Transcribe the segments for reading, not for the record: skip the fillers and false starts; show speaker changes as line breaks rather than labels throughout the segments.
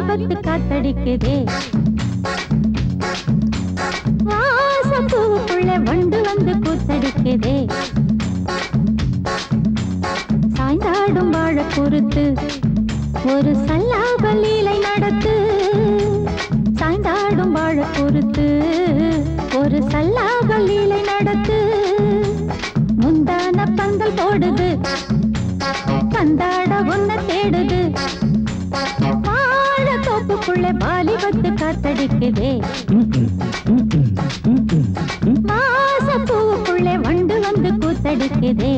வாலிபத்து காத்தடிக்குதே வாசப்பூவுக்குள்ள வண்டு வந்து கூத்தடிக்குதே சாய்ந்தாடும் வாழ பொறுத்து ஒரு சல்லாப லீலை நடத்து சாய்ந்தாடும் வாழ பொறுத்து ஒரு சல்லாப லீலை நடத்து முந்தான பந்தல் போடுது பந்தாட உன்ன தேடுது வாழ தோப்புக்குள்ள வாலிபத்து காத்தடிக்குதே வாசப்பூவுக்குள்ள வண்டு வந்து கூத்தடிக்குதே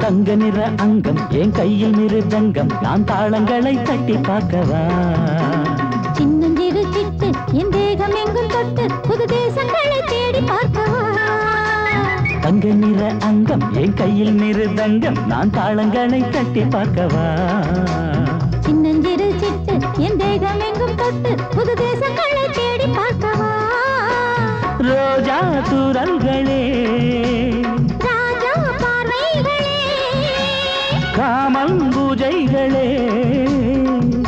தங்க நிற அங்கம் என் கையில் மிருதங்கம் நான் தாளங்களை தட்டி பார்க்கவா
சின்னஞ்சிறு சிட்டு என் தேகம் எங்கும் தொட்டு புது தேசங்களை தேடி பார்க்கவா
தங்க நிற அங்கம் என் கையில் மிருதங்கம் நான் தாளங்களை தட்டி பார்க்கவா
சின்னஞ்சிறு சிட்டு என் தேகம் எங்கும் தொட்டு புது தேசங்களை தேடி பார்க்கவா
ரோஜா தூரல்களே காமல் பூஜைகளே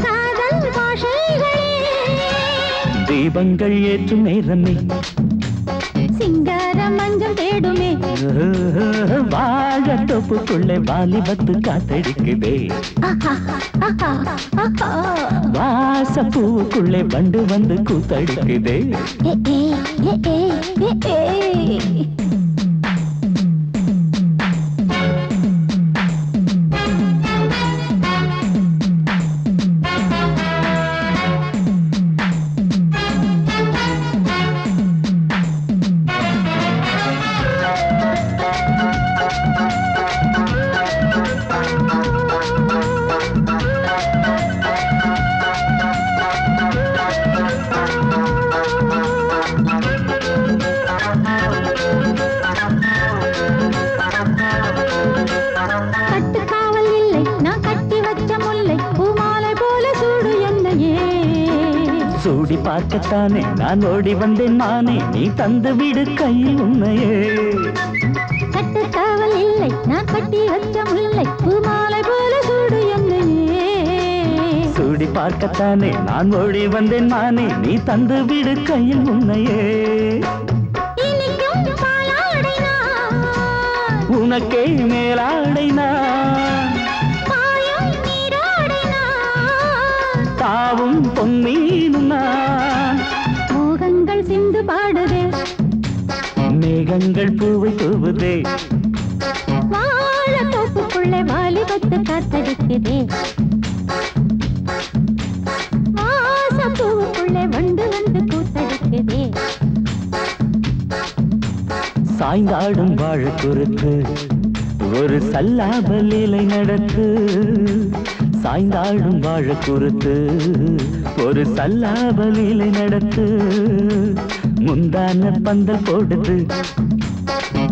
காதல் பாஷைகளே
தீபங்கள் ஏற்றும் நேரமே
சிங்கார மஞ்சள் தேடுமே
வாழ தொப்புக்குள்ளே வாலிபத்து காத்தடிக்குதே வாசப்பூவுக்குள்ளே வண்டு வந்து கூத்தடிக்குதே சூடி பார்க்கத்தானே நான் ஓடி வந்தேன் மானே நீ தந்து விடு கையில் உன்னையே
கட்டு காவல் இல்லை நான் கட்டி வச்ச முல்லை பூமாலை போல சூடு என்னையே
சூடி பார்க்கத்தானே நான் ஓடி வந்தேன் மானே நீ தந்து விடு கையில் உன்னையே உனக்கே மேலாடைனா தாவும் பொன்னீனுனா
மோகங்கள் சிந்து பாடுதே
மேகங்கள் பூவை தூவுதே
வாழ தோப்புக்குள்ளே வாலிபத்து காத்தடிக்குதே வாசப்பூவுக்குள்ளே வண்டு வந்து கூத்தடிக்குதே
சாய்ந்தாடும் வாழ குறுக்கு ஒரு சல்லாப லீலை நடத்து சாய்ந்தாடும் வாழ குறுத்து ஒரு சல்லாப லீலை நடத்து முந்தான பந்தல் போடுது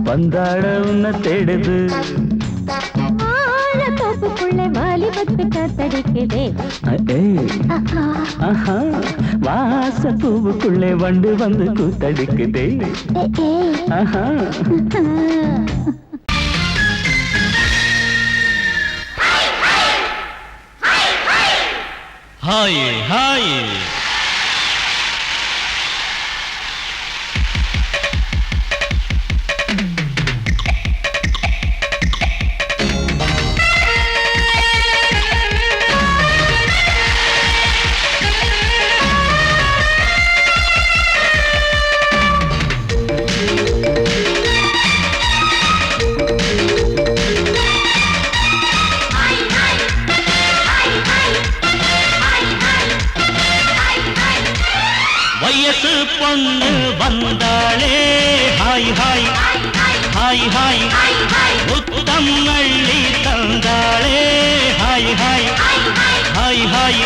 பந்தாட உன்ன தேடுது
வாழ தோப்புக்குள்ளே வாலிபத்து காத்தடிக்குதே
வாசப்பூவுக்குள்ளே வண்டு வந்து கூத்தடிக்குதே
हाय हाय வயசு பொண்ணு வந்தாளே ஹாய் ஹாய்
ஹாய் ஹாய் முத்தம் அள்ளி தந்தாளே ஹாய் ஹாய் ஹாய் ஹாய்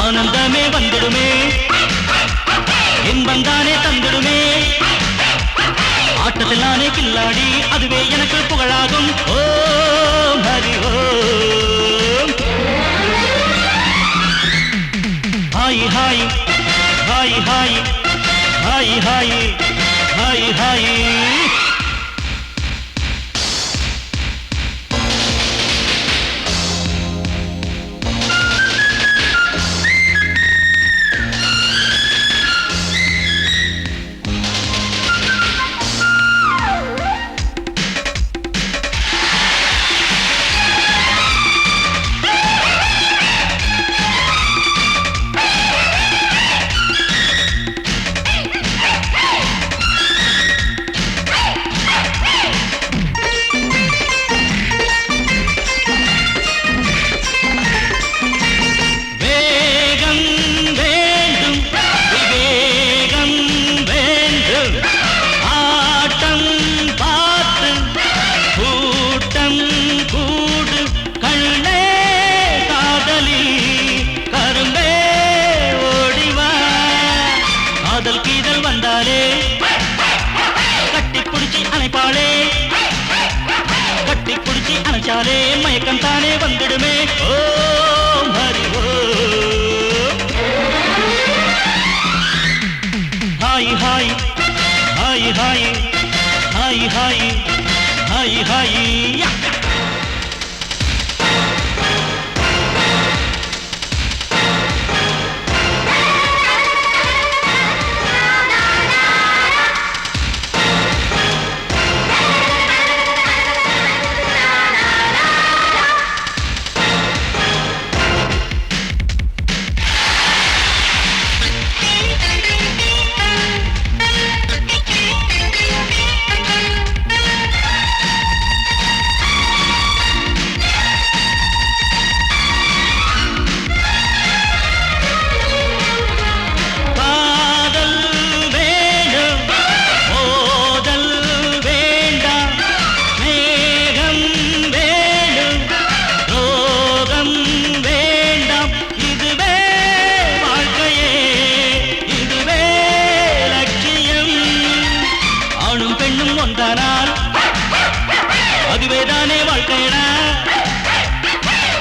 ஆனந்தமே வந்துடுமே இன்பந்தானே தந்துடுமே ஆட்டத்தில் நானே கில்லாடி அதுவே எனக்கு புகழாகும் Om Hari Om hi hi hi hi hi hi hi hi மயக்கம் தானே வந்துடுமே Om Hari Om hi hi hi hi hi hi hi hi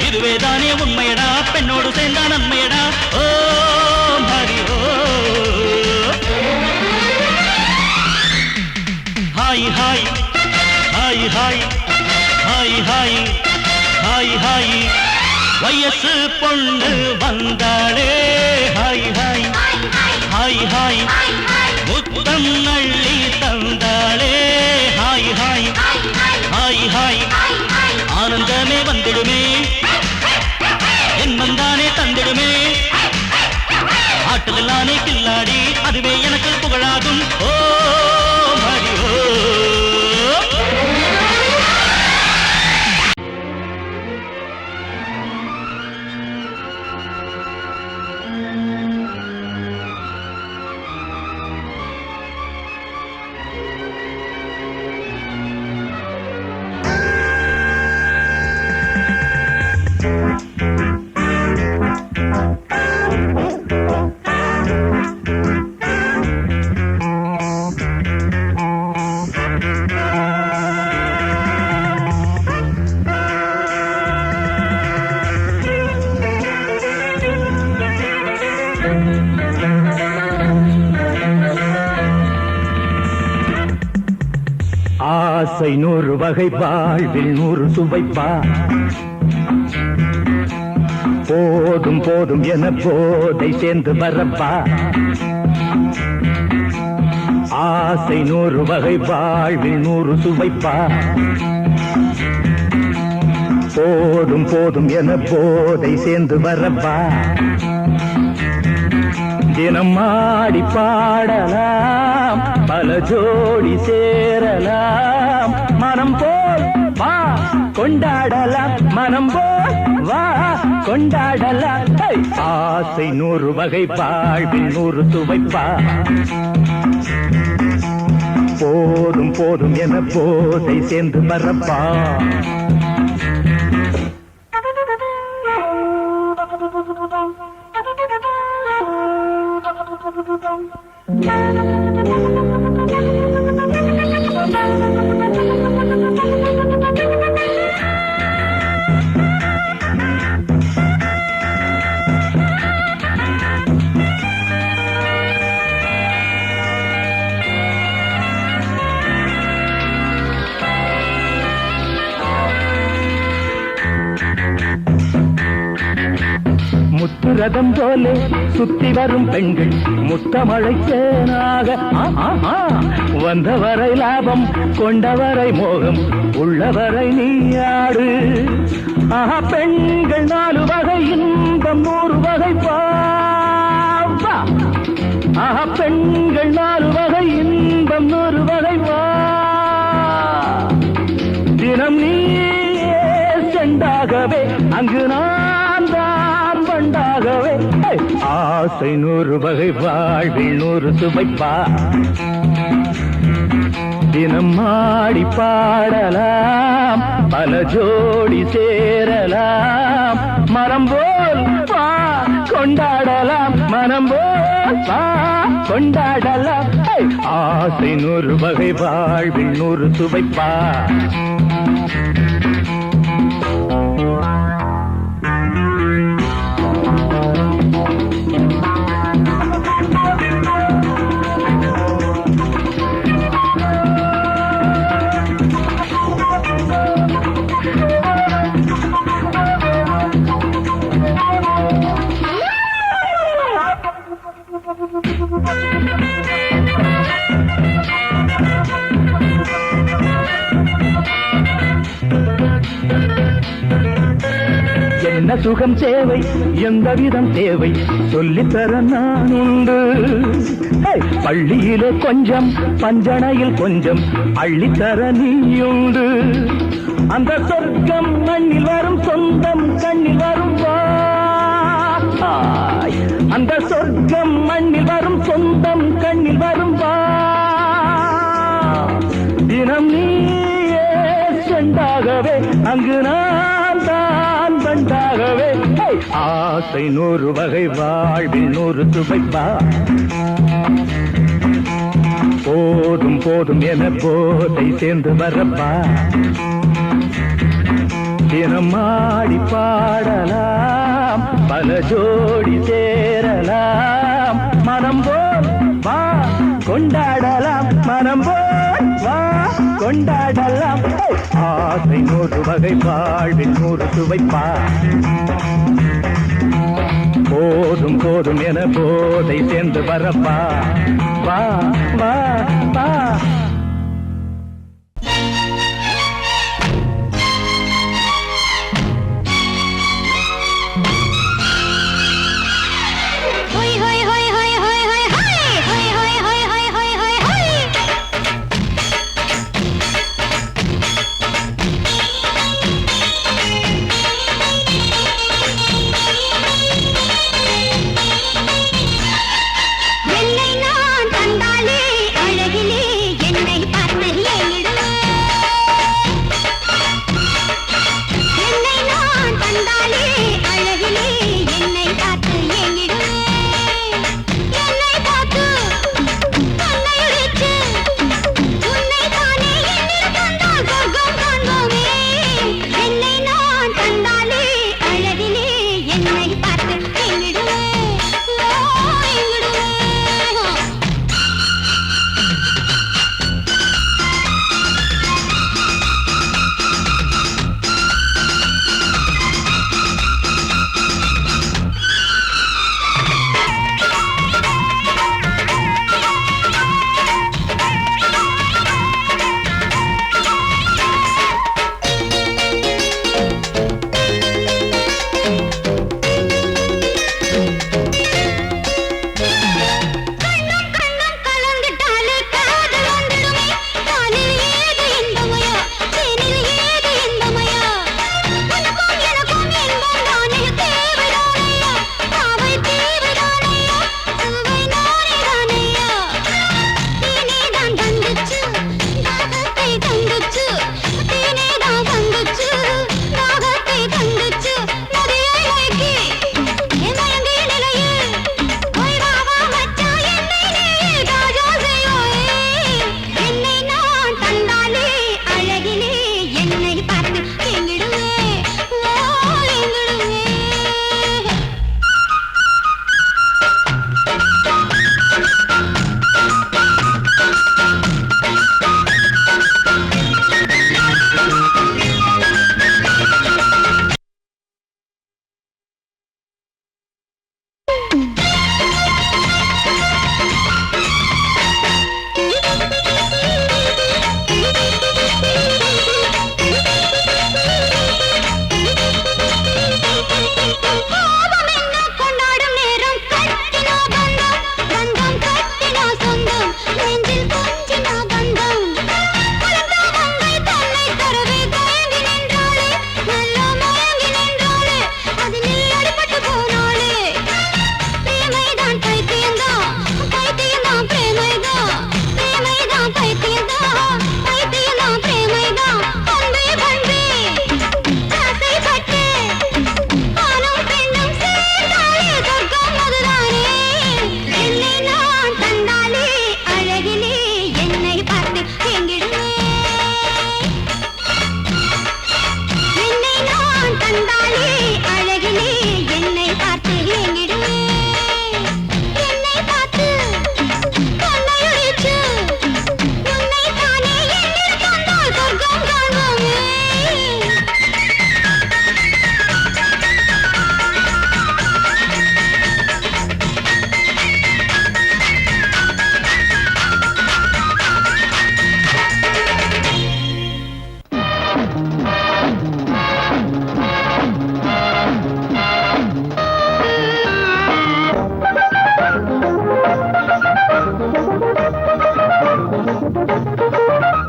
இதுவேதானே உண்மையடா பெண்ணோடு சேர்ந்தா நன்மையடா Om Hari Om hi hi hi hi hi hi hi hi வயசு பொண்ணு வந்தாளே ஹாய் ஹாய் ஹாய் ஹாய் முத்தம் அள்ளி தந்தாளே ஹாய் ஹாய் ஹாய் ஹாய் ஆனந்தமே வந்துடுமே என்மந்தானே தந்திடுமே ஆட்டத்தில் நானே கில்லாடி அதுவே எனக்கு புகழாகும் ஓம் ஹரி ஓம் ஆசை 100 வகை வாழ்வில் 100 சுவைப்பா போதும் போதும் என போதை சேர்ந்து வரப்பா ஆசை 100 வகை வாழ்வில் 100 சுவைப்பா போதும் போதும் என போதை சேர்ந்து வரப்பா தினம் ஆடி பாடலாம் பல ஜோடி சேரலாம் மனம் போல் வா கொண்டாடலாம் மனம் போல் வா கொண்டாடலாம் ஆசை 100 வகை வாழ்வில் 100 சுவைப்பா போதும் போதும் என போதை சேர்ந்து வரப்பா. முத்துரதம் போலே சுத்தி வரும் பெண்கள் முத்தமழை தேனாக வந்தவரை லாபம் கொண்டவரை மோகம் உள்ளவரை நீயாடு. பெண்கள் 4 வகை இன்பம் 100 வகை பாவா. பெண்கள் 4 வகை இன்பம் 100 வகை வா. தினம் நீயே செண்டாகவே அங்கு நான் தான் வண்டாகவே. ஆசை 100 வகை வாழ்வில் 100 சுவைப்பா. தினம் ஆடி பாடலாம் பல ஜோடி சேரலாம். மரம் போல் பா கொண்டாடலாம் மனம் போல் பா கொண்டாடலாம். ஆசை 100 வகை வாழ்வில் 100 சுவைப்பா. என்ன சுகம் தேவை எந்த விதம் தேவை சொல்லித்தர நான் உண்டு. பள்ளியிலே கொஞ்சம் பஞ்சனையில் கொஞ்சம் அள்ளித்தர நீயுண்டு. அந்த சொர்க்கம் மண்ணில் வரும் சொந்தம் கண்ணில் வரும் வாய். அந்த சொர்க்கம் மண்ணில் வரும் சொந்தம் கண்ணில் வரும் வா. தினம் நீயே செண்டாகவே அங்கு நான் தான் வண்டாகவே. ஆசை 100 வகை வாழ்வில் 100 சுவைப்பா. போதும் போதும் என போதை சேர்ந்து வரப்பா. தினம் ஆடி பாடலாம் பல ஜோடி சேரலாம். மனம் போல் வா கொண்டாடலாம் மனம் போல் வா கொண்டாடலாம். ஆசை 100 வகை வாழ்வில் 100 சுவைப்பா. போதும் போதும் என போதை சேர்ந்து வரப்பா. வா வா வா.
என்னை நான் தந்தாலே அழகிலே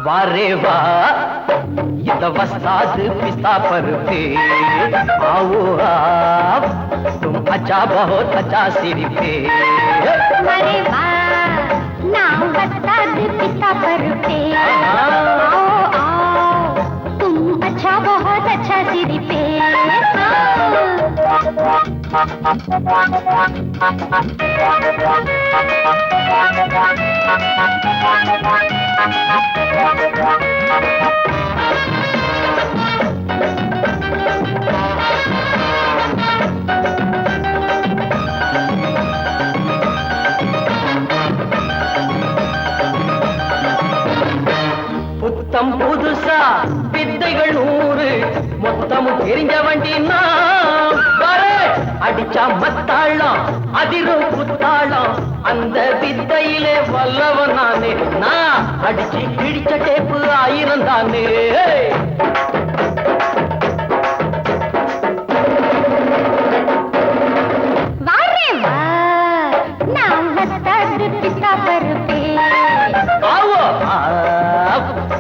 वारे वाह ये तो वस्ताद पिस्ता पर पे आओ आप तुम अच्छा बहुत अच्छा सिर पे
अरे वाह नाम वस्ताद पिस्ता पर पे आओ आओ तुम अच्छा बहुत अच्छा सिर पे
புத்தம் புதுசா வித்தைகள் 100 மொத்தமும் தெரிஞ்ச வண்டி அடிச்சா மத்தாளம் அதிரும் புத்தாளம் அந்த வித்தையிலே வல்லவன் நானே நான் அடிச்சு கிழிச்ச டேப்பு 1000 தானே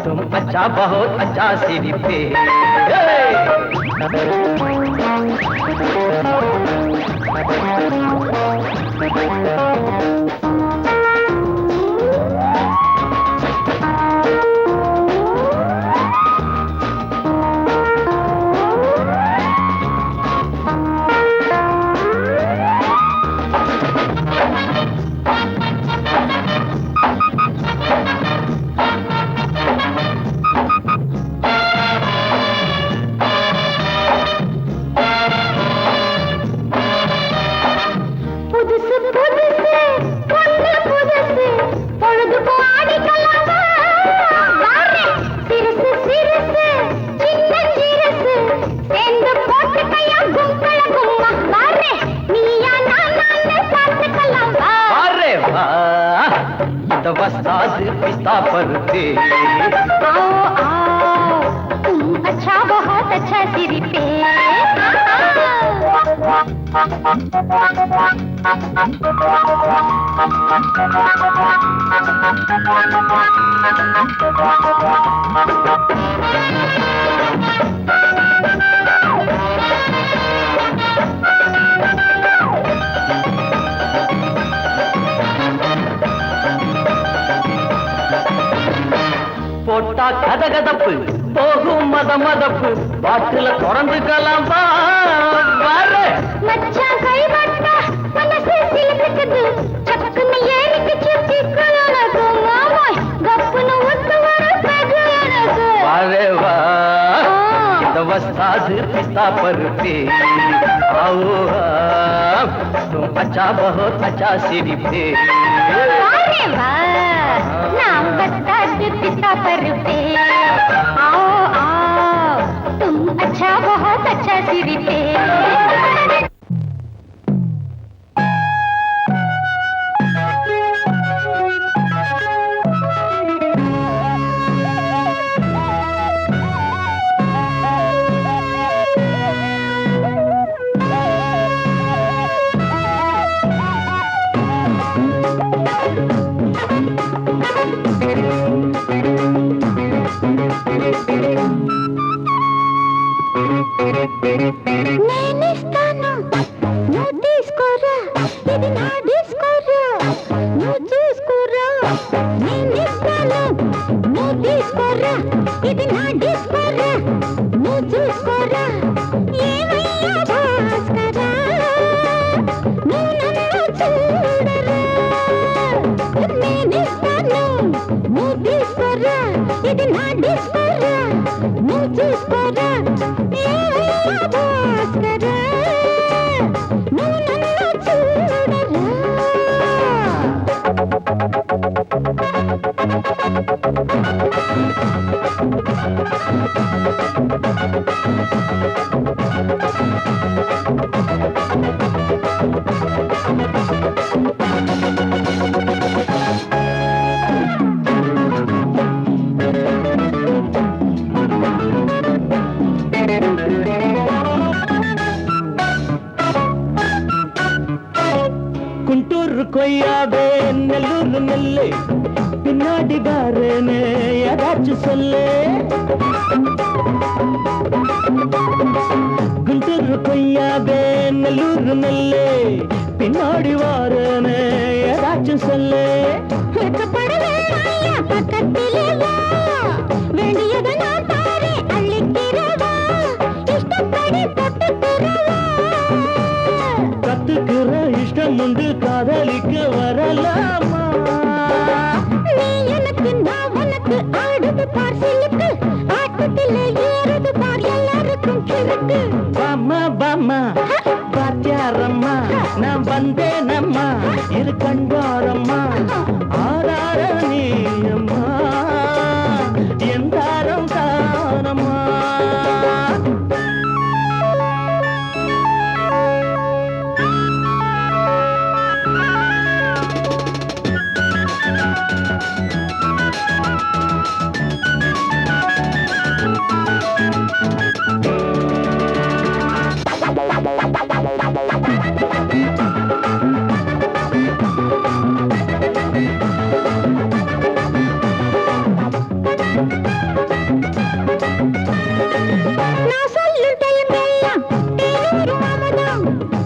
तुम अच्छा बहुत अच्छा सिर पे वस्ताद पिस्ता पर पे
आओ आओ तुम अच्छा बहुत अच्छा सिर पे
போட்டா கதகதப்பு போகும் மதமதப்பு பாட்டுல தொடர்ந்துக்கலாம்
மச்சான் கைவட்டா மனசு சிலுக்குது சக்குன்னு ஏறிக்கு சுத்தி கலனது மாமாய் கப்புன்னு ஒத்து வர பெகுனது
वारे वाह ये तो वस्ताद पिस्ता पर पे आओ आप तुम अच्छा बहुत अच्छा सिर पे
वारे वाह नाम वस्ताद पिस्ता पर पे आओ आओ तुम अच्छा बहुत अच्छा सिर पे నేనిస్తాను నువ్వు తీసుకోరా ఇది నా డిస్కోరా నువ్వు చూసుకోరా నేనిస్తాను నువ్వు తీసుకోరా ఇది నా డిస్కోరా నువ్వు చూసుకోరా ఏమయ్యా భాస్కరా నువ్వు నన్ను చూడరా నేనిస్తాను నువ్వు తీసుకోరా ఇది నా డిస్కోరా నువ్వు చూసుకోరా
குண்டூர் கொய்யாவே நெல்லூர் நெல்லை பின்னாடி பாருன்னு ஏதாச்சும் சொல்லு குண்டூர் கொய்யாவே நல்லூர் நெல்லு பின்னாடி வாரனே ஏதாச்சும் சொல்லு
பக்கத்திலே வா வேண்டியது நான் தாரே அள்ளிக்கிறவா இஷ்டப்படி தொட்டுக்கிறவா
கத்துக்கிற இஷ்டம் உண்டு காதலிக்க வரலாமா
நீ எனக்கு நான் உனக்கு ஆடுது பார் சிலுக்கு ஆட்டத்திலே ஏறுது பார் எல்லாருக்கும் கிறுக்கு
பாமா பாமா பாத்தியாரம்மா நான் வந்தேனம்மா இரு கண்டாரம்மா ஆரார நீயம்மா எந்தாரம் தானம்மா
நான் சொல்லும் டைமெல்லாம் தேனூரும் அமுதம்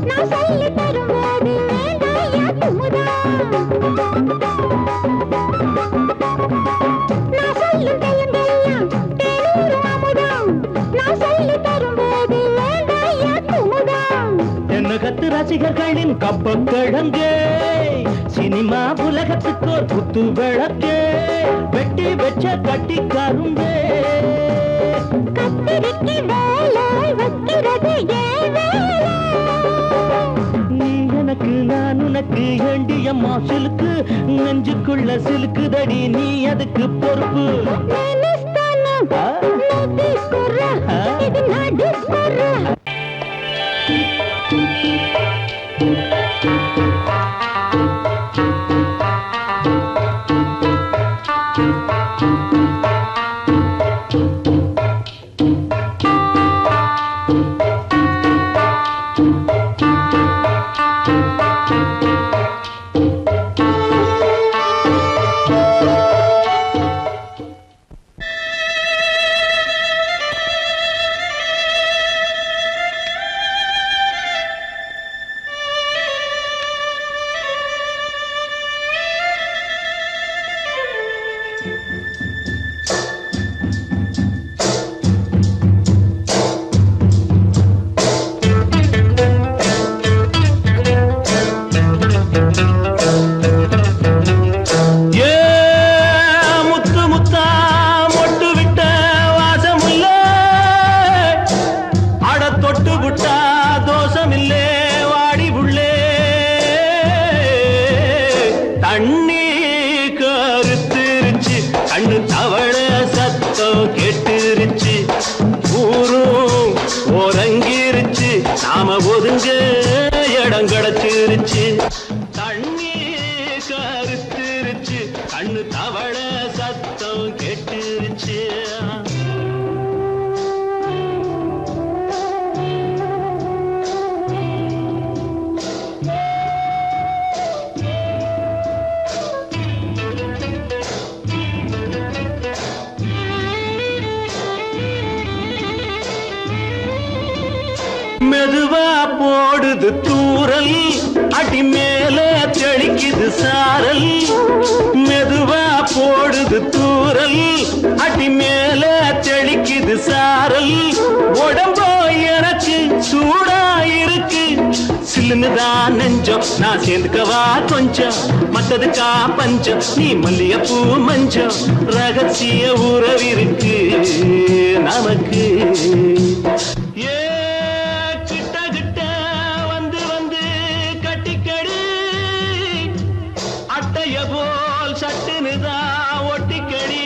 நான் சொல்லி தரும்போது வேண்டாயா குமுதம் நான் சொல்லும் டைமெல்லாம் தேனூரும் அமுதம் நான் சொல்லி தரும்போது வேண்டாயா குமுதம்
என்ன கத்து ரசிகர்களின் கப்ப கிழங்கு சினிமா உலகத்துக்கோர் குத்து விளக்கு வெட்டி வச்ச கட்டி கரும்பே
கத்திரிக்கு வேலை வைக்கிறது ஏன் வேலை
நீ எனக்கு நான் உனக்கு ஏண்டியம்மா சிலுக்கு நெஞ்சுக்குள்ள சிலுக்குதடி நீ அதுக்கு பொறுப்பு
నేనిస్తాను నువ్వు తీసుకోరా ఇది నా డిస్కోరా
நாம ஒதுங்க இடம் கிடைச்சிருச்சு தண்ணி கருத்துருச்சு கண்ணு தவள சத்தம் கெட்டுருச்சு மெதுவா போடுது தூரல் அடி மேல தெளிக்குது சாரல் மெதுவா போடுது தூரல் அடி மேல தெளிக்குது சாரல் உடம்போ எனக்கு சூடா இருக்கு சில்லுன்னுதான் நெஞ்சம் நான் சேர்ந்துக்கவா கொஞ்சம் மத்ததுக்கா பஞ்சம் நீ மல்லிகைப்பூ மஞ்சம் ரகசிய உறவிருக்கு நமக்கு போல் சட்டுனுதான் ஒட்டிக்கடி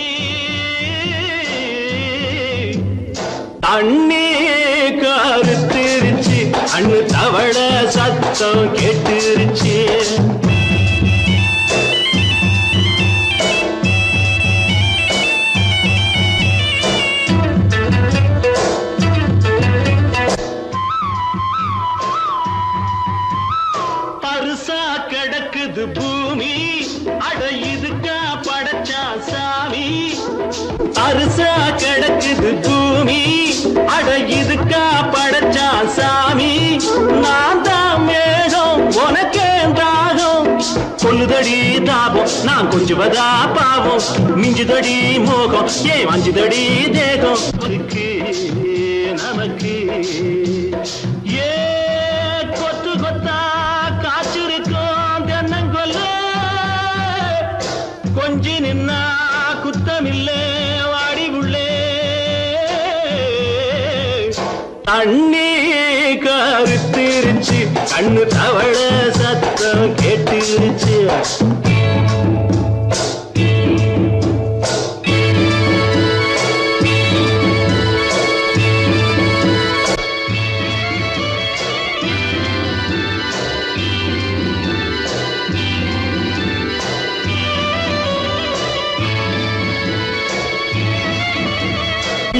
தண்ணி கருத்திருச்சு அண்ணு தவள சத்தம் கேட்டுருச்சு பருசா கிடக்குது பூமி அட இதுக்கா படைச்சா சாமி
தரிசா கிடக்குது பூமி அட இதுக்கா படைச்சா சாமி நான் தான் மேகம் உனக்கே தாகம் கொல்லுதடி தாபம் நான் கொஞ்சுவதா பாவம் மிஞ்சுதடி மோகம் ஏன் வஞ்சுதடி தேகம் நமக்கு ஏ கொத்து கொத்தா காய்ச்சிருக்கோம் தென்னங்கொல்ல கொஞ்சி நின்னா குத்தமில்லே வாடி உள்ளே தண்ணி கருத்திருச்சு கண்ணு தவள சத்தம் கேட்டுருச்சு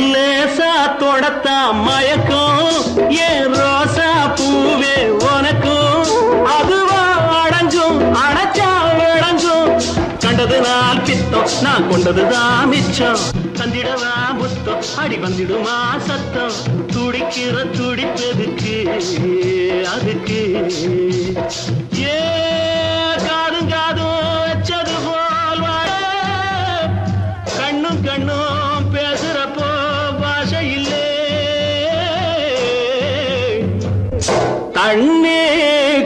லேசா தொடத்தா மயக்கம் ஏன் ரோசா பூவே உனக்கும் அதுவா அடங்கும் அடைச்சா விளங்கும் கண்டது நாள் பித்தம் நான் கொண்டதுதான் மிச்சம் தந்திடவா புத்தம் அடி வந்திடுமா சத்தம் துடிக்கிற துடிப்பதுக்கு அதுக்கு ஏ காதும் காதும் வச்சது போல் வாழ கண்ணும் கண்ணும் பேசுறப்போ பாஷை இல்லே தண்ணே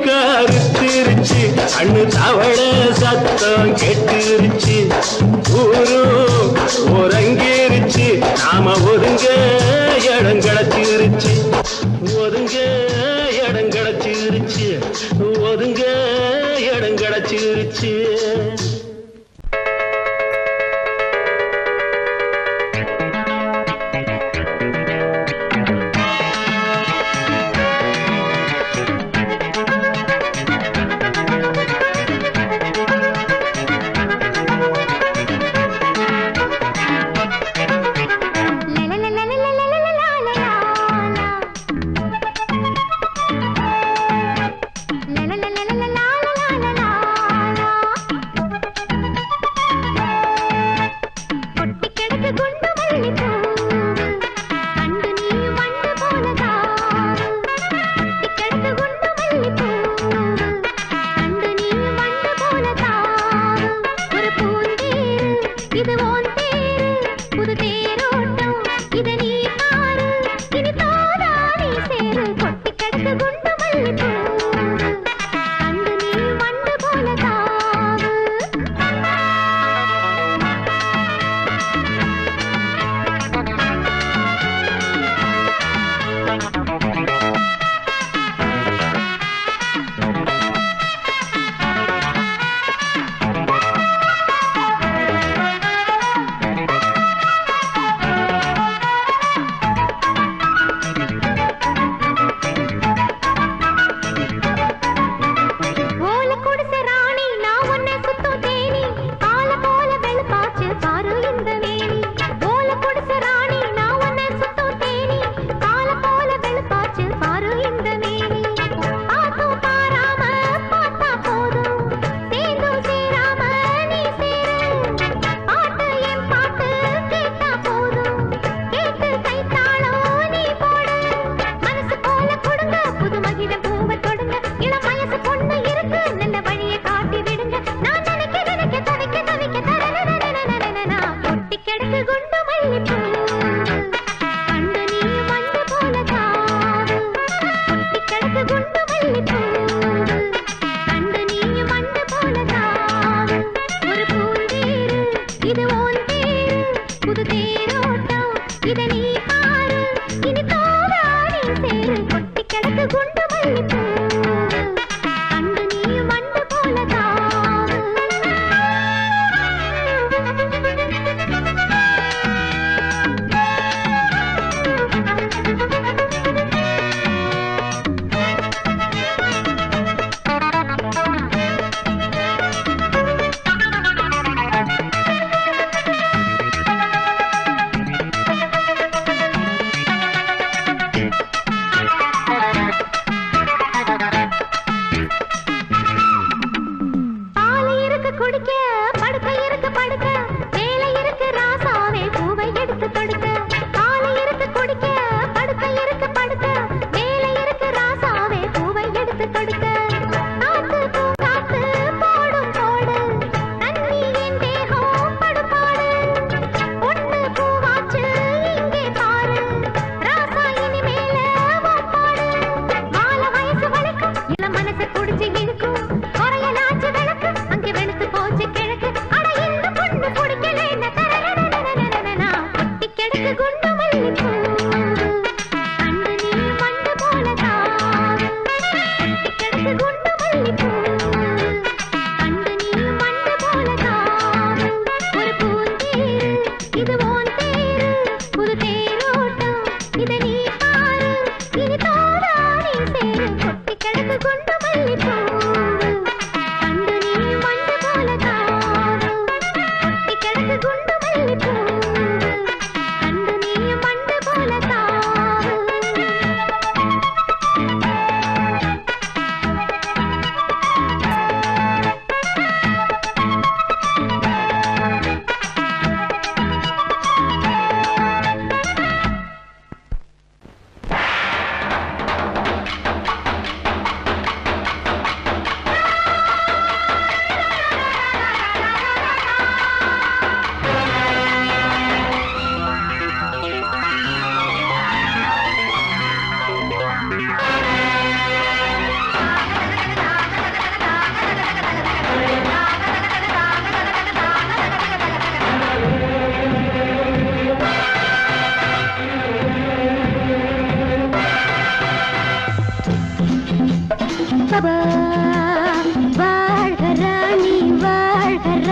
கருத்திருச்சு கண்ணு தவள சத்தம் கெட்டுருச்சு ஊரும் ஒருங்கிருச்சு நாம ஒதுங்க இடம் கிடச்சிருச்சு ஒதுங்க இடம் கிடச்சிருச்சு ஒதுங்க இடம் கிடச்சிருச்சு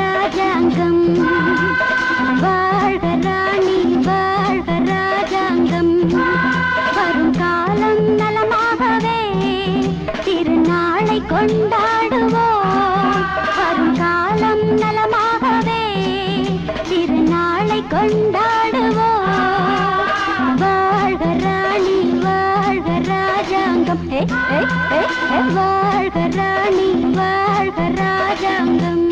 ராஜாங்கம் வாழ்க ராணி வாழ்க ராஜாங்கம் வரும் காலம் நலமாகவே திருநாளை கொண்டாடுவோம் வரும் காலம் நலமாகவே திருநாளை கொண்டாடுவோம் வாழ்க ராணி வாழ்க ராஜாங்கம் வாழ்க ராணி வாழ்க ராஜாங்கம்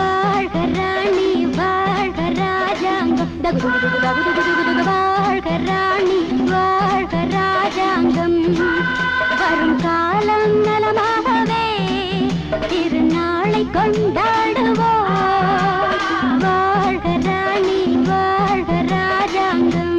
வாழ்க ராணி வாழ்க ராஜாங்கம் வரும் காலம் நலமாகவே திருநாளை கொண்டாடுவோம் வாழ்க ராணி வாழ்க ராஜாங்கம்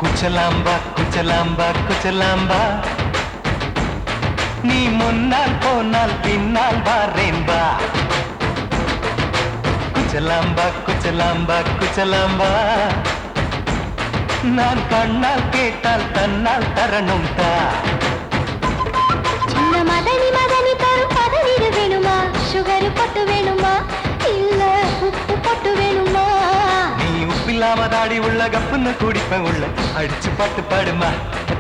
குச்சலாம்பா குச்சலாம்பா குச்சலாம்பா நீ முன்னால் போனால் பின்னால் வாரேன்பா குச்சலாம்பா குச்சலாம்பா குச்சலாம்பா நான் கண்ணால் கேட்டால் தன்னால் தரணும் தா
சின்ன மதனி மதனி தரும் பதநீர் வேணுமா சுகர் பொட்டு வேணுமா இல்ல உப்பு பொட்டு வேணுமா
நீ உப்பில்லாம தாடி உள்ள கப்புன்னு குடிப்பேன் உள்ள அடிச்சு பாட்டு பாடுமா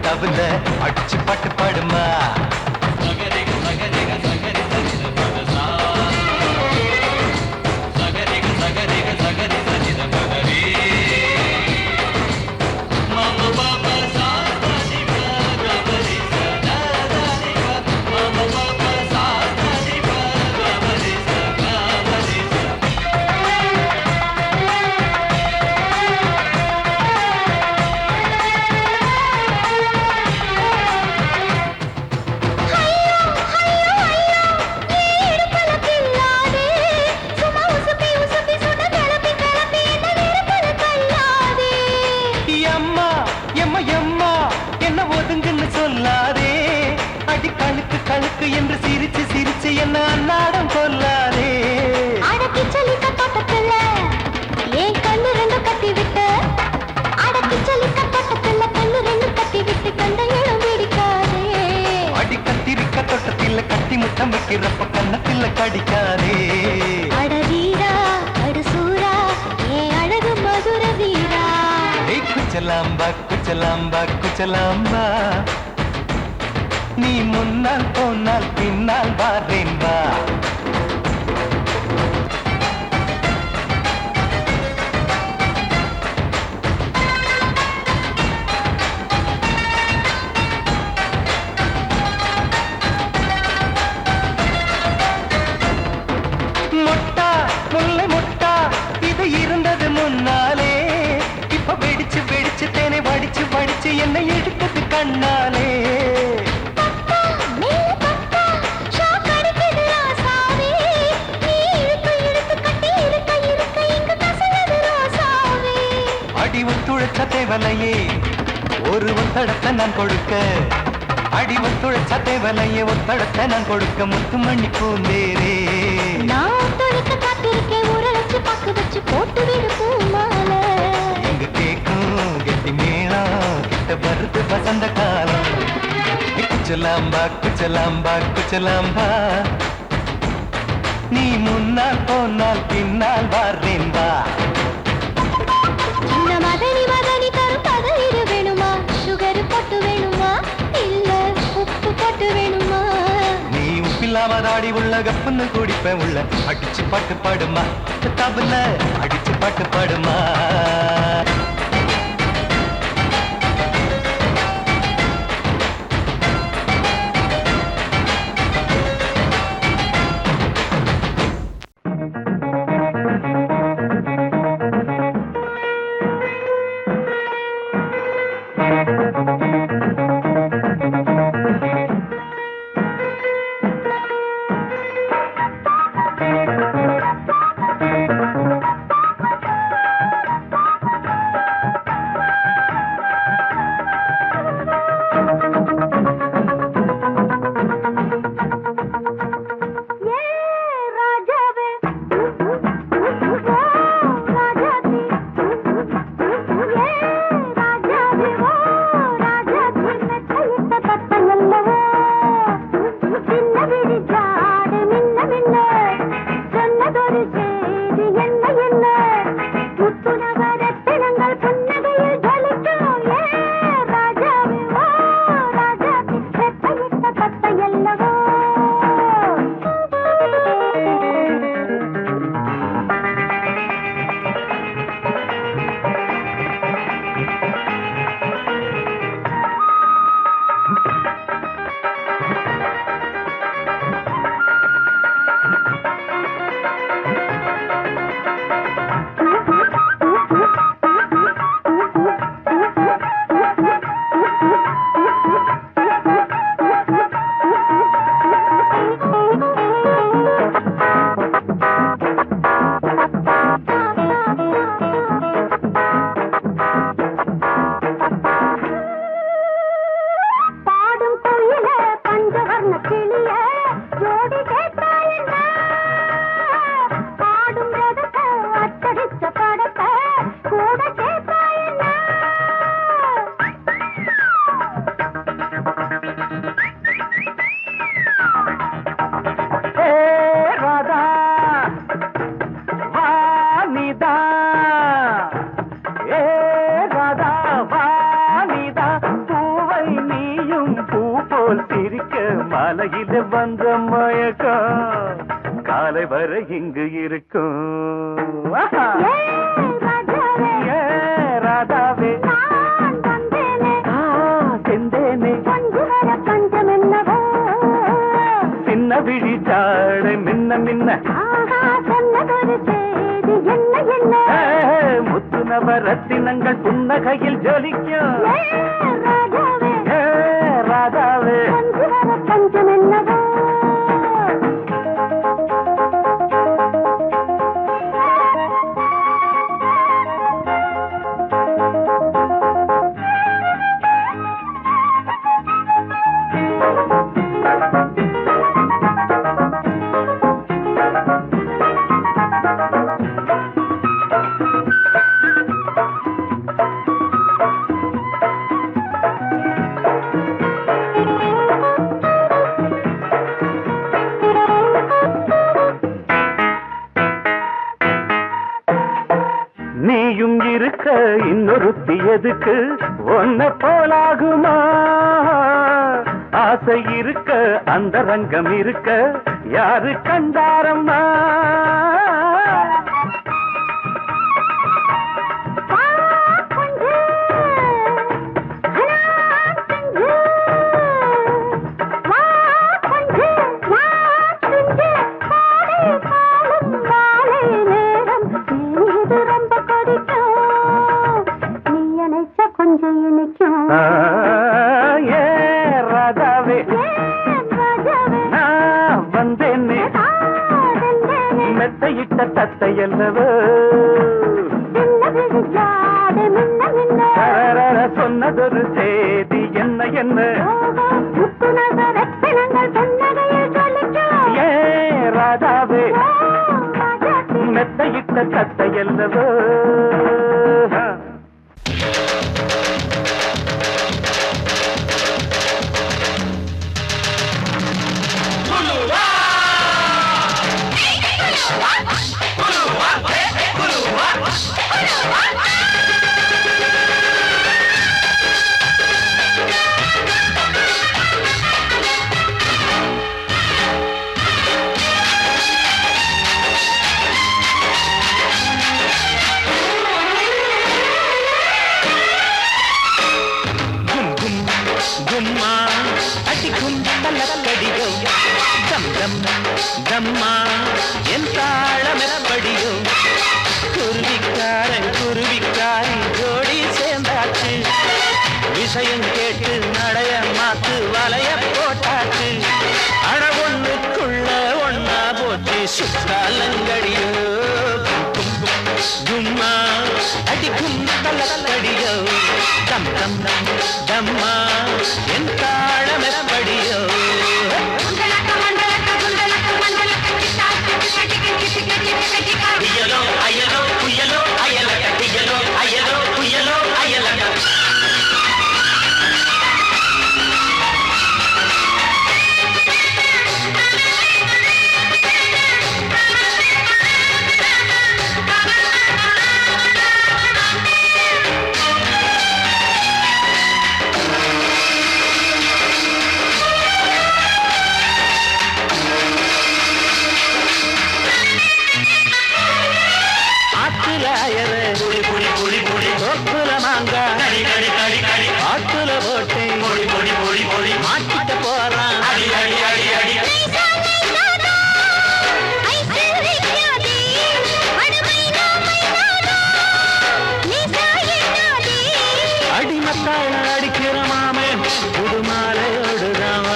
தவுல அடிச்சு பாட்டு பாடுமா ஒதுங்குன்னு சொல்லாதே அடி கழுக்கு கழுக்கு என்று சிரிச்சு சிரிச்சு என்ன அன்னாடம் கொல்லாதே
அடக்கி சொல்லிக்க தோட்டத்துல ஏன் கண்ணு ரெண்டு கட்டி விட்டு அடக்கி சொல்லிக்க தோட்டத்துல கண்ணு ரெண்டு கட்டி விட்டு கண்ட இடம் பிடிக்காதே
அடி கத்திரிக்க தோட்டத்தில் கட்டி முட்டம் வைக்கிறப்ப கண்ணத்தில் கடிக்காதே
அட வீரா அடு சூரா ஏன் அழகு மதுர வீரா
குச்சலாம்பா குச்சலாம்பா குச்சலாம்பா நீ முன்னால் போனால் பின்னால் வாரேன் வா முட்டா முல்லை முட்டா இது இருந்தது முன்னாலே இப்ப வெடிச்சு வெடிச்சு தேனை வடிச்சு வடிச்சு என்னை எடுத்தது கண்ணாலே அடி ஒத்துழைச்ச தேவலையே ஒரு ஒத்தடத்தை நான் கொடுக்க அடி ஒத்துழைச்ச தேவலையே ஒத்தடத்தை நான் கொடுக்க முத்துமணி பூந்தேரே
நான் தொடுக்க காத்திருக்கேன் உரளைச்சு பக்கு வச்சு போட்டு விடு பூமாலை
எங்க கேக்கும் கெட்டி மேளம் கிட்ட வருது வசந்த காலம் குச்சலாம்பா குச்சலாம்பா குச்சலாம்பா நீ முன்னால் போனால் பின்னால் வாரேன் வா
சின்ன மதனி மதனி தரும் பதனிடு வேணுமா சுகர் போட்டு வேணுமா இல்ல உப்பு போட்டு வேணுமா
நீ உப்பில்லாம தாடி உள்ள கப்புன்னு குடிப்பேன் உள்ள அடிச்சு பாட்டு பாடுமா தபுல அடிச்சு பாட்டு பாடுமா
காலையில வந்த மயக்கம் காலை வரை இங்கு இருக்கும். ராதாவே செந்தேனே சின்ன விழி சாடை மின்ன மின்ன முத்து நவரத்தினங்கள் புன்னகையில் ஜொலிக்கும். ராதாவே பஞ்சம் என்னவோ இன்னொருத்தி எதுக்கு ஒன்ன போலாகுமா ஆசை இருக்க அந்த ரங்கம் இருக்க யாரு கண்டாரம்மா மெத்தையிட்ட தத்தையல்லவோ சொன்னதொரு செய்தி என்ன என்ன ஏ ராஜாவே மெத்தையிட்ட தத்தையல்லவோ தம்மா என் தாளமெப்படியோ குருவிக்காரி ஜோடி சேர்ந்தாச்சு விஷயம் கேட்டு நடைய மாத்து வலைய போட்டாச்சு அட ஒண்ணுக்குள்ள ஒன்னா போச்சு சுத்தாலங்கடியோ கும்மா அடிக்கும் தலக்கடியோ தம் தம் தம்மா என் தாளமெப்படியோ புயலோ அயலோ புயலோ அயலக புயலோ அயலோ புயலோ அயலக ஆட்டுல போட்டு மாட்டிட்ட போறான் அடிமத்தாழ அடிக்கிற மாமே புதுமாலையோடுதான்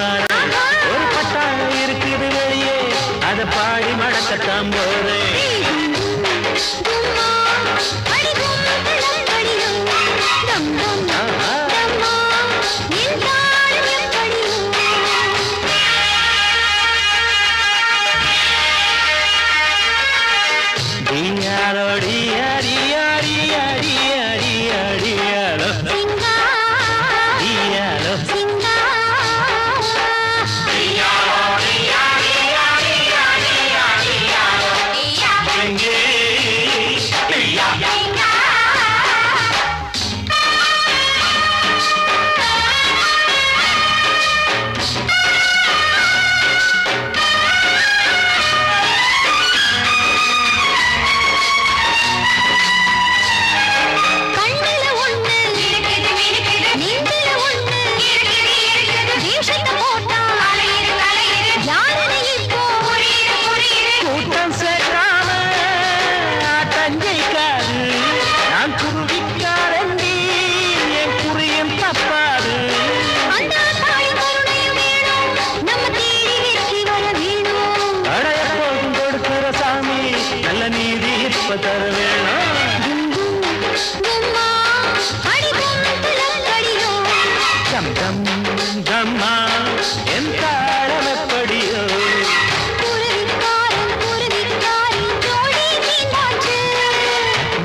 ஒரு பட்டாள இருக்குது வெளியே அதை பாடி மடக்கத்தான் போறேன்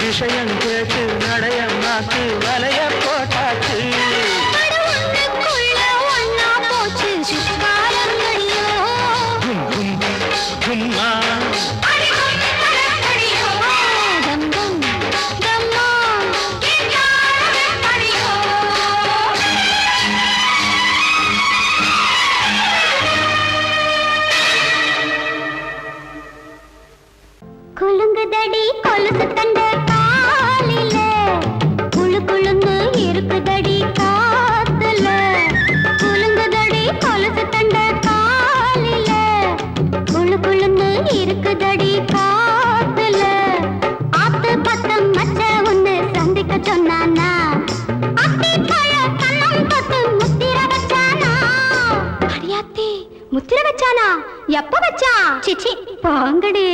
விஷயம் கேட்டு நடைய மாத்து வலைய போட்டாச்சு கும்மா
முத்திர வச்சானா? எப்ப வச்சா? சிச்சி போங்கடி.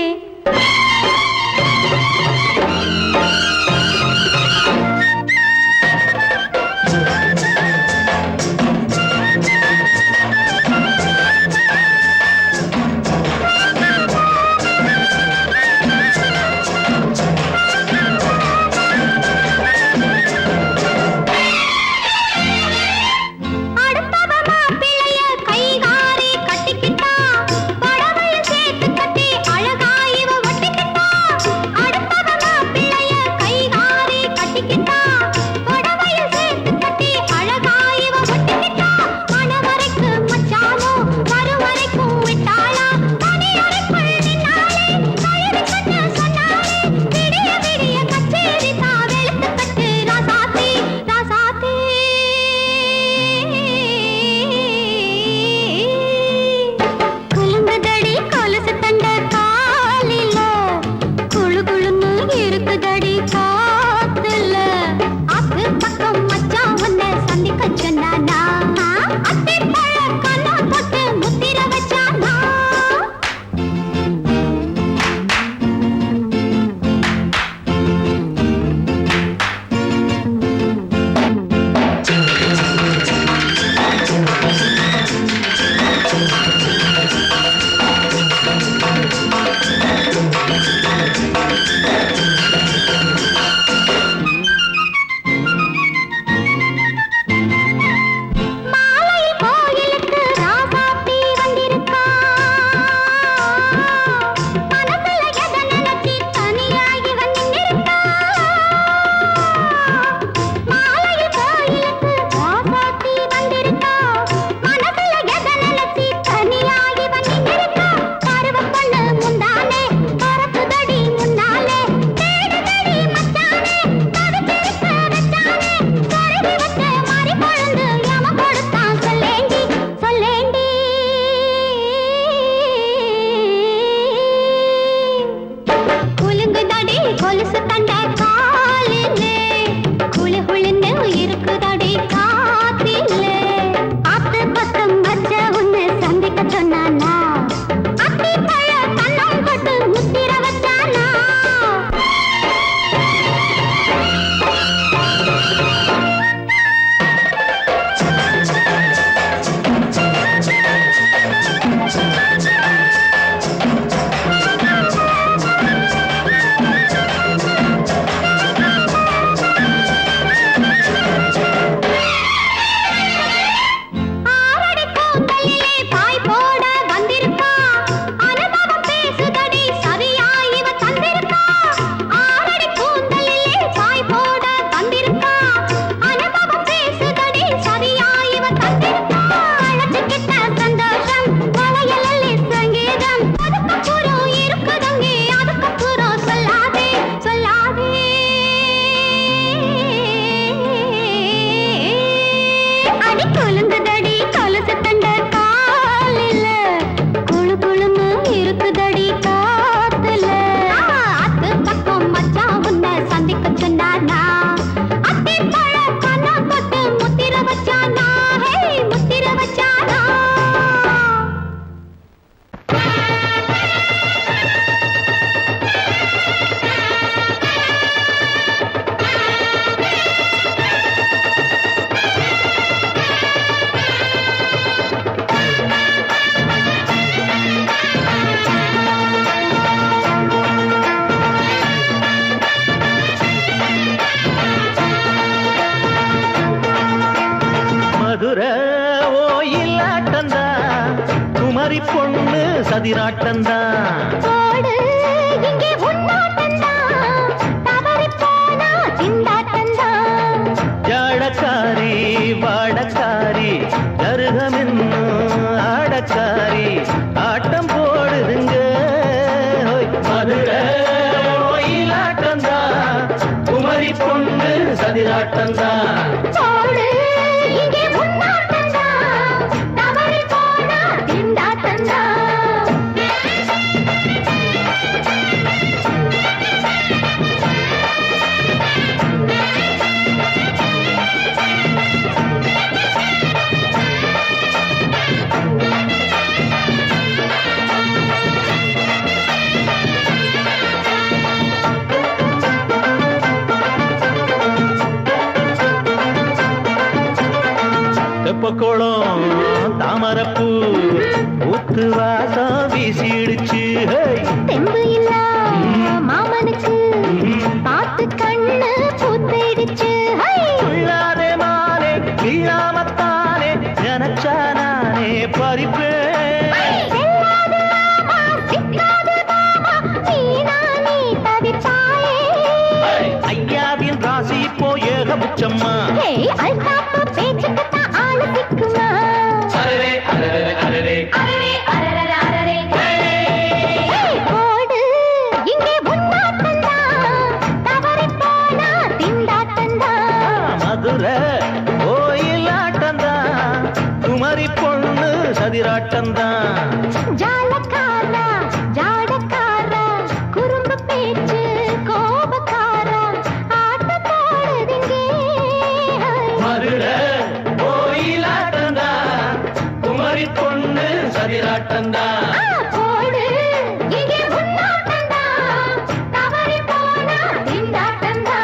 சதிராட்டந்தா ஜாடக்காரி வாடக்காரி கருகமென்னு ஆடக்காரி ஆட்டம் போடுதுங்க மதுரை கோயிலாட்டந்தா குமரி பொண்ணு சதிராட்டந்தா
தாமரப்பூ ஊத்து வாசம் வீசிடுச்சு
தெம்பு இல்ல மாமனுக்கு பார்த்து கண்ணு பூத்திடுச்சு
உள்ளாதே மானே வீழாமத்தானே நினைச்சா நானே பறிப்பேன் ஐயாவின் ராசி இப்போ ஏகபட்சம்மா
பேச்சுக்கத்தான் ஆளு திக்குமா போடு இங்கே உன்னாட்டந்தா தவறி போனா திண்டாட்டந்தா
மதுரை கோயிலாட்டந்தான் குமரி பொண்ணு சதிராட்டந்தான்
ஜாலக்காரா ஜாடக்காரா குறும்பு பேச்சு கோபக்காரா ஆட்ட போடுதிங்கே
மதுரை கோயிலாட்டந்தான் குமரி பொண்ணு சதிராட்டந்தான்
போடு இங்கே உன்னாட்டந்தா தவறி போனா திண்டாட்டந்தா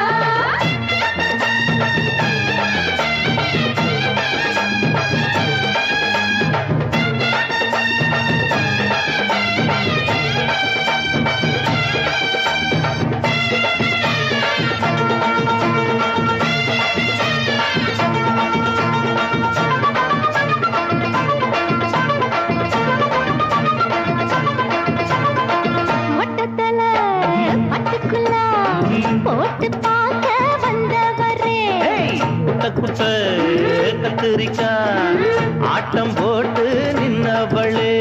மொட்டத்தல பட்டுக்குள்ள போட்டு பார்க்க வந்தவரே
குட்ட குட்ட கத்திரிக்கா ஆட்டம் போட்டு நின்னவளே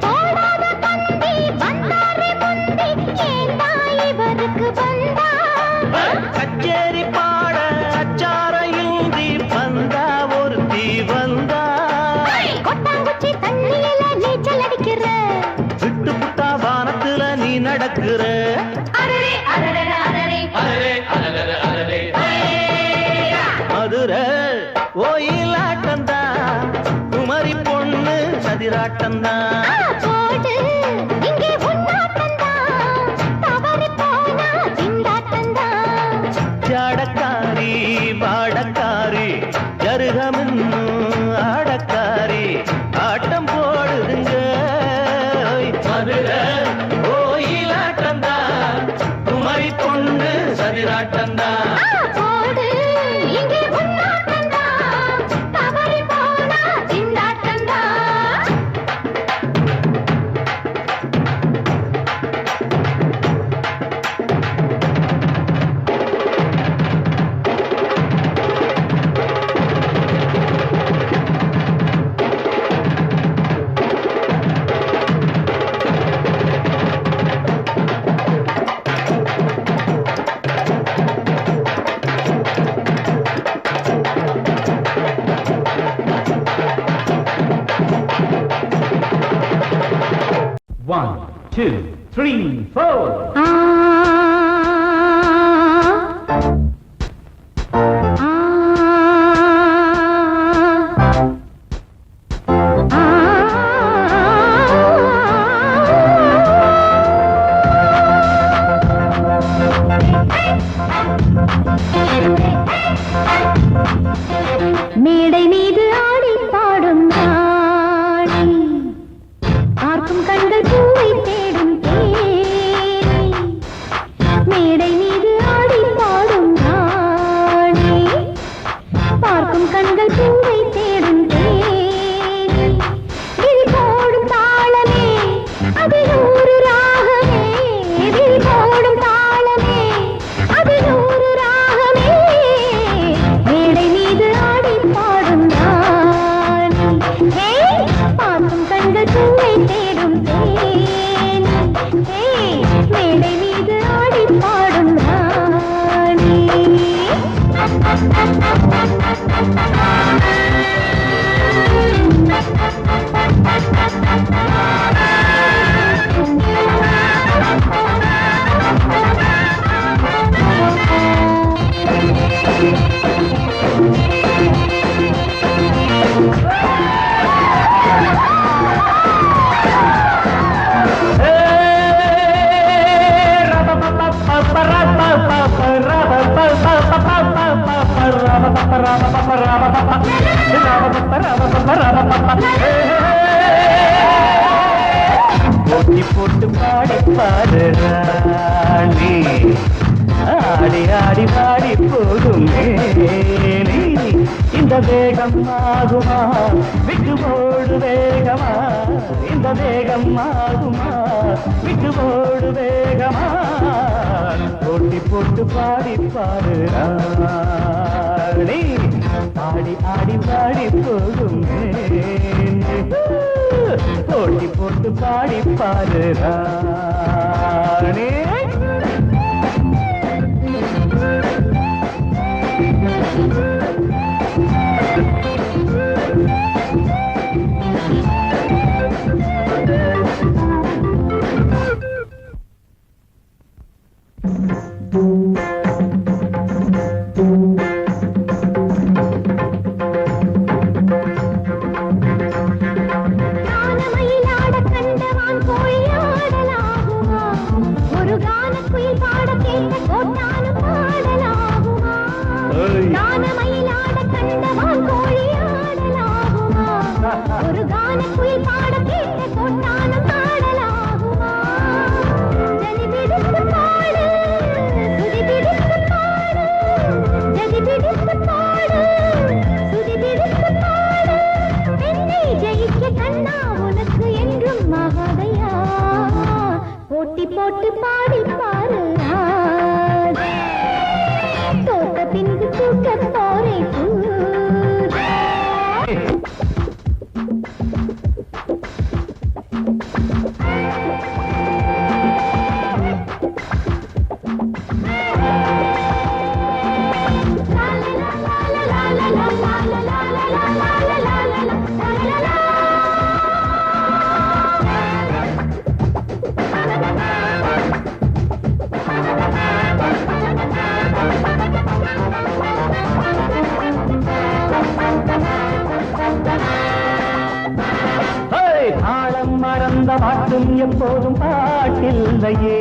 போடாத பந்தி வந்தாரே முந்தி ஏண்டா இவருக்கு வந்தா
கச்சேரி பாட அச்சாரையுந்தி வந்தா ஒருத்தி வந்தா
கொட்டாங்குச்சி தண்ணியில நீச்சல் அடிக்கிற
விட்டு புட்டா வானத்துல நீ நடக்கிற
அரரே அரரே அரரே
மதுரை கோயிலாட்டந்தா குமரி பொண்ணு சதிராட்டந்தா
போடு இங்கே உன்னாட்டந்தா தவறி போனா திண்டாட்டந்தா
ஜாடக்காரி பாடக்காரி ஜருகமின்னு ஆடக்காரி ஆட்டம் போடுதுங்க மதுரை கோயிலாட்டந்தா குமரி பொண்ணு சதிராட்டந்தா
போடு இங்கே உன்னாட்டந்தா தவறி போனா திண்டாட்டந்தா
One, two, three, four.
மேடை மீது ஆடி பாடும் நாளை பார்க்கும் கண்கள் பூவை தேடும் தேனை
போட்டி போட்டு பாடி பாரு ராணி ஆடி ஆடி பாடி போகும் மேனி இந்த வேகம் ஆகுமா விட்டு போடு வேகமா இந்த வேகம் ஆகுமா விட்டு போடு வேகமா போட்டி போட்டு பாடி பாரு ராணி ஆடி ஆடி பாடி போகும் மேனி போட்டி போட்டு பாடி பாரு ராணி
போட்டி போட்டு பாடி பாரு தோட்ட பின்பு தூக்க போரே
மறந்த பாட்டும் எப்போதும் பாட்டில்லையே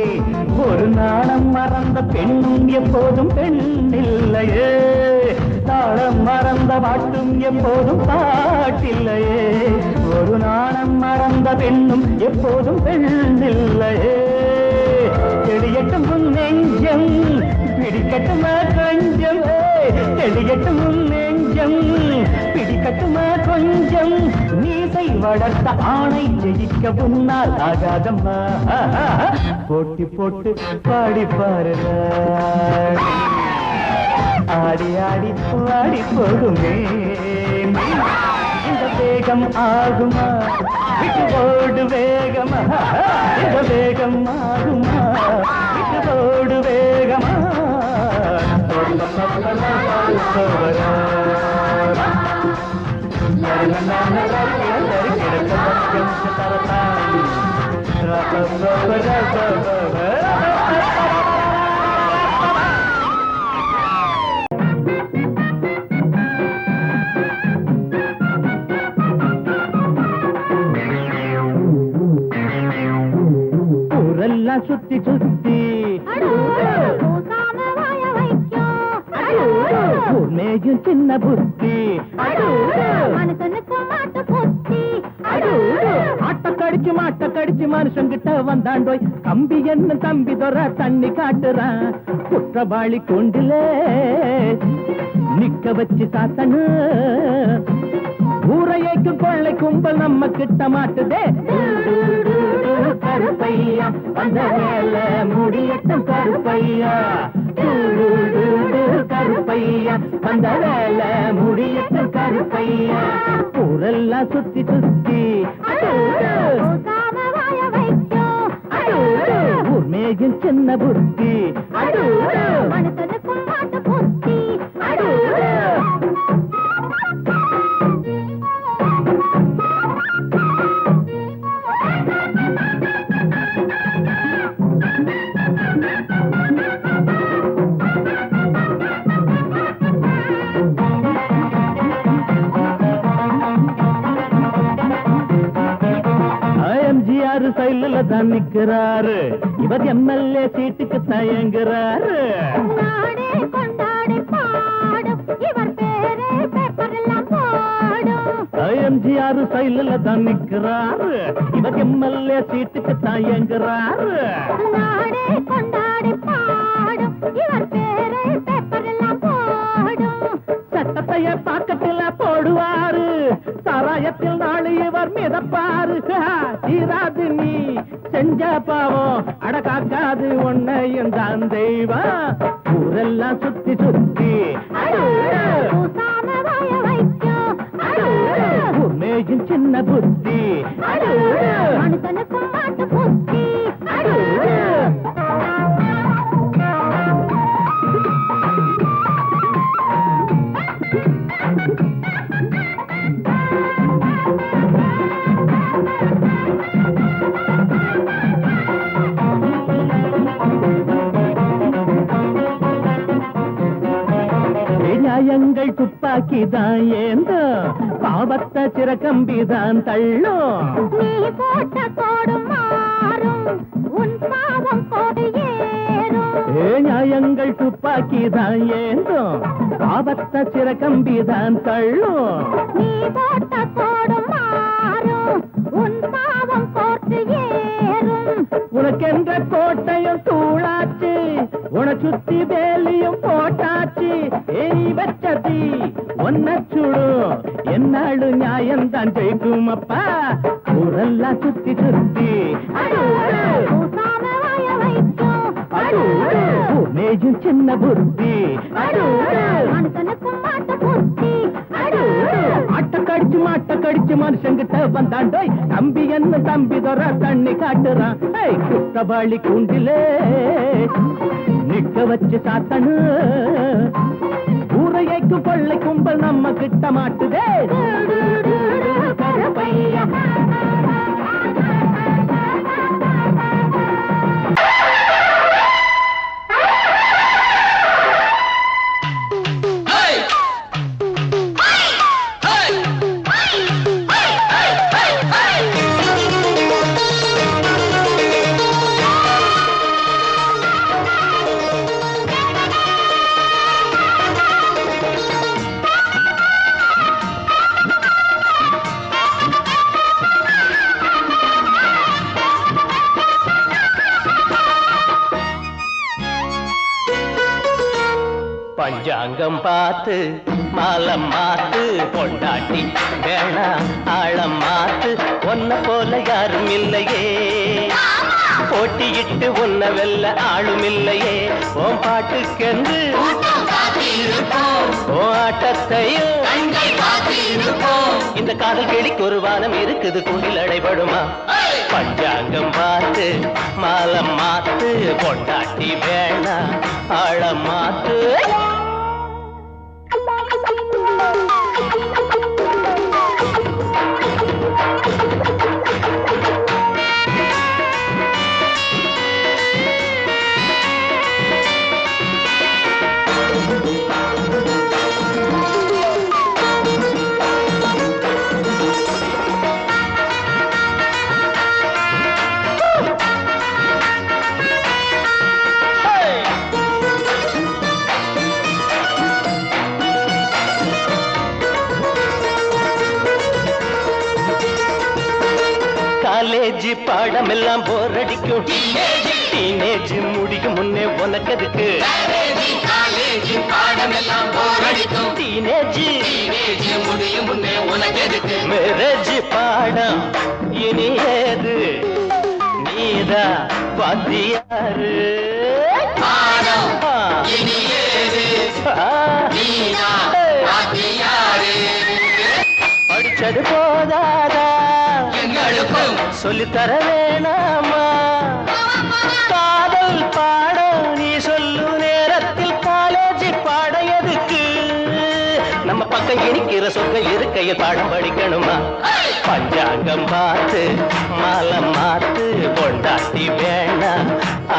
ஒரு நாணம் மறந்த பெண்ணும் எப்போதும் பெண்ணில்லையே தாளம் மறந்த பாட்டும் எப்போதும் பாட்டில்லையே ஒரு நாணம் மறந்த பெண்ணும் எப்போதும் பெண்ணில்லையே தெளியட்டும் உன் நெஞ்சம் பிடிக்கட்டுமா கொஞ்சம் தெளியட்டும் உன் நெஞ்சம் பிடிக்கட்டுமா கொஞ்சம் நீசை வளர்த்த ஆணை ஜெயிக்க முன்னால் ஆகாதம்மா போட்டி போட்டு பாடி பாரு ஆடி ஆடி பாடி போகுமே இந்த வேகம் ஆகுமா விட்டு போடு வேகமா இந்த வேகம் ஆகுமா விட்டு போடு வேகமா ஊரெல்லாம் சுத்தி சுத்தி மேயும் சின்ன புத்தி ஆட்ட கடிச்சு மனுஷங்கிட்ட வந்தாண்டோய் கம்பி என்ன தம்பி தொற தண்ணி காட்டுறான் குற்றவாளி கொண்டில நிக்க வச்சு சாத்தனு ஊரையைக்கு கொள்ளை கும்பல் நம்ம கிட்ட மாட்டுதே கருப்பையா அந்த மேல முடியட்டும் கருப்பையா கருப்பையா அந்த வேலை முடியட்டும் கருப்பையா ஊரெல்லாம் சுத்தி சுத்தி ஊர் மேகில் சின்ன புத்தி சைல தான் நிக்கிறாரு இவர் எம்எல்ஏ சீட்டுக்கு தயங்குறாரு எம்ஜிஆர் சைலில் தான் நிற்கிறாரு, இவர் எம்எல்ஏ சீட்டுக்கு தான் எங்குறாரு.
நாடே கொண்டாடி பாடும் இவர் பேரை பேப்பர் எல்லாம் போடும்.
சட்டத்தைய பாக்கெட்டில் போடுவாரு, சாராயத்தில் நாளை இவர் மிதப்பாரு. தீராது நீ செஞ்ச பாவம், அடக்காக்காது உன்னையும் தான் தெய்வம். ஊரெல்லாம் சுத்தி சுத்தி
பூசாம வாய வைக்கும்
உண்மையும் சின்ன புத்தி
மனுஷனுக்கும் மாட்டு புத்தி.
நியாயங்கள் துப்பாக்கிதான் ஏந்தோ, பாவத்தை சிறகம்பிதான் தள்ளும்.
நீ போட்ட கோடு மாறும் உன் பாவம் கோடு ஏறும்.
நியாயங்கள் துப்பாக்கிதான் ஏந்தோ, பாவத்தை சிறகம்பிதான் தள்ளும்.
நீ போட்ட கோடு மாறும் உன் பாவம் கோட்டு ஏறும்.
உனக்கென்ற கோட்டையும் தூளாச்சு, உன சுத்தி வேலியும் போட்டாச்சு. நீ வச்சதி ஒன்ன சுடும், என்னாடு நியாயம்தான் ஜெயிக்கும் அப்பா. ஊரெல்லாம் சுத்தி சுத்தி
பூசாம வாய வைக்கும்
மேஜும் சின்ன புத்தி.
மனுஷனுக்கும் மாட்டு புத்தி.
மாட்ட கடிச்சு மனுஷங்கிட்ட வந்தாண்டோய், தம்பி என்ன தம்பி தொற தண்ணி காட்டுறான். குத்தவாளி கூண்டிலே நிக்க வச்சு சாத்தனு, ஊரையைக்கு கொள்ளை கும்பல் நம்ம கிட்ட மாட்டுதே. கருப்பையா
பஞ்சாங்கம் பார்த்து மாலம் மாத்து, பொண்டாட்டி வேணா ஆழம் மாத்து. ஒன்ன போல யாரும் இல்லையே, போட்டியிட்டு ஒன்ன வெல்ல ஆளும் இல்லையே. ஓம் பாட்டுக்கென்று ஓ ஆட்டத்தையும் இந்த காதல் கிளிக்கு ஒரு வானம் இருக்குது, கூண்டில் அடைபடுமா? பஞ்சாங்கம் பார்த்து மாலம் மாத்து, பொண்டாட்டி வேணா ஆழம் மாத்து. காலேஜ் பாடம் எல்லாம் போர் அடிக்கும், டீனேஜ் முடிக்கும் முன்னே உனக்கு எதுக்கு? காலேஜ் பாடம் எல்லாம் போர் அடிக்கும், டீனேஜ் முடியும் முன்னே உனக்கு எதுக்கு? மேரேஜ் பாடம் இனி ஏது, நீதா வாத்தியாரு. பாடம் இனி ஏது, நீதா வாத்தியாரு. படிச்சது போதாதா எங்களுக்கும் சொல்லித்தர வேணாமா? காதல் பாடம் நீ சொல்லு நேரத்தில் காலேஜ் பாட எதுக்கு? நம்ம பக்கம் இனிக்கிற சொற்கள் இருக்கையில் பாடம் படிக்கணுமா? பஞ்சாங்கம் பார்த்து மாலம் மாத்து, பொண்டாட்டி வேணா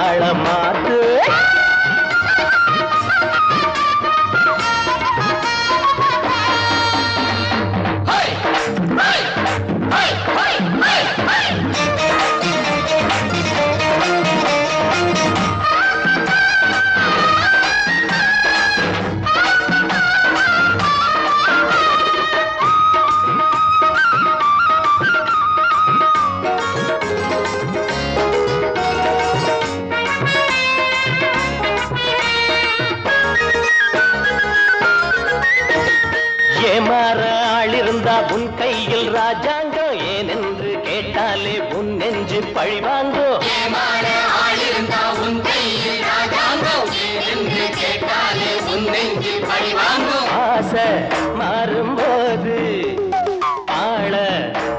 ஆழம் மாத்து. கேட்டாலே உன் நெஞ்சு பழிவாங்கோ ஆசை மாறும்போது ஆள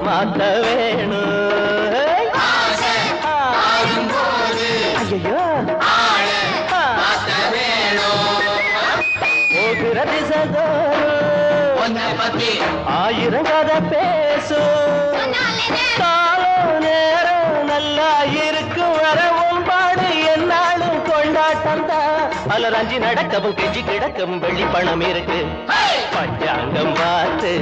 மாத்த வேணும் ஐயோ போகிற திசைதோறும் ஆயிரம் கதை பேசும் காலம் நேரம் நல்லா இருக்கும் வரவும் பாடு என்னாலும் கொண்டாட்டம் தான் அலராஞ்சி நடக்கவும் கெஞ்சி கிடக்கவும் வெள்ளி பணம் இருக்கு பஞ்சாங்கம் பார்த்து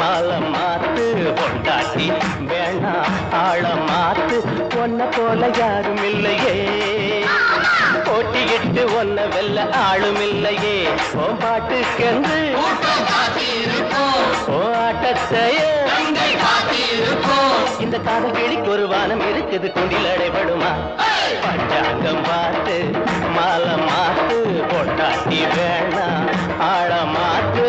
மாலம் மாத்து கொண்டாட்டி வேணாம் ஆழம் மாத்து ஒன்ன போல யாரும் இல்லையே போட்டியிட்டு ஒன்ன வெல்ல ஆளும் இல்லையே ஓ பாட்டுக்கென்று ஓ ஆட்டத்தையே இந்த காதல் கிளிக்கு ஒரு வானம் இருக்குது குண்டில் அடைபடுமா பஞ்சாங்கம் பார்த்து மாலம் மாத்து பொட்டாட்டி வேணாம் ஆழ மாத்து